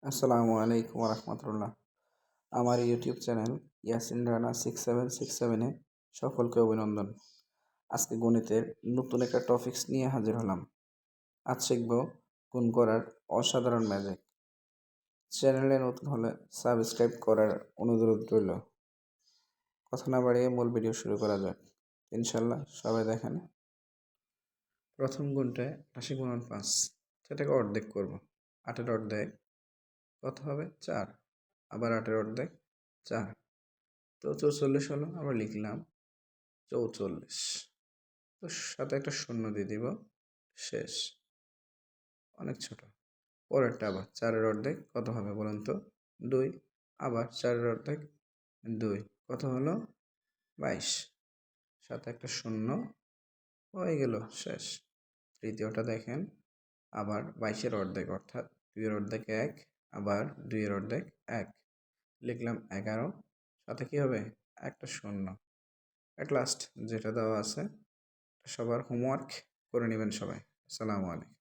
আসসালামু আলাইকুম রহমতুল্লাহ। আমার ইউটিউব চ্যানেল ইয়াসিন রানা 6767-এ সকলকে অভিনন্দন। আজকে গণিতের নতুন একটা টপিকস নিয়ে হাজির হলাম। আজ শিখব গুণ করার অসাধারণ ম্যাজিক। চ্যানেলে নতুন হলে সাবস্ক্রাইব করার অনুরোধ রইল। কথা না বাড়িয়ে মূল ভিডিও শুরু করা যাক। ইনশাল্লাহ সবাই দেখেন। প্রথম গুণটা ৮০ গুণন ৫, সেটাকে অর্ধেক করব। ৮-এর অর্ধেক কত হবে? ৪। আবার ৮-এর অর্ধেক ৪, তো ৪৪ হলো। আবার লিখলাম ৪৪, তো সাথে একটা শূন্য দিয়ে দিব, শেষ। অনেক ছোট। পরেরটা আবার ৪-এর অর্ধেক কত হবে বলুন তো? ২। আবার ৪-এর অর্ধেক ২, কত হলো? ২২, সাথে একটা শূন্য, হয়ে গেল, শেষ। তৃতীয়টা দেখেন, আবার ২২-এর অর্ধেক অর্থাৎ ২-এর অর্ধেক ১, আবার ২-এর অর্ধেক ১, লিখলাম ১১, সাথে কি হবে? একটা শূন্য। অ্যাট লাস্ট যেটা দেওয়া আছে, সবার হোমওয়ার্ক করে নেবেন সবাই। আসসালামু আলাইকুম।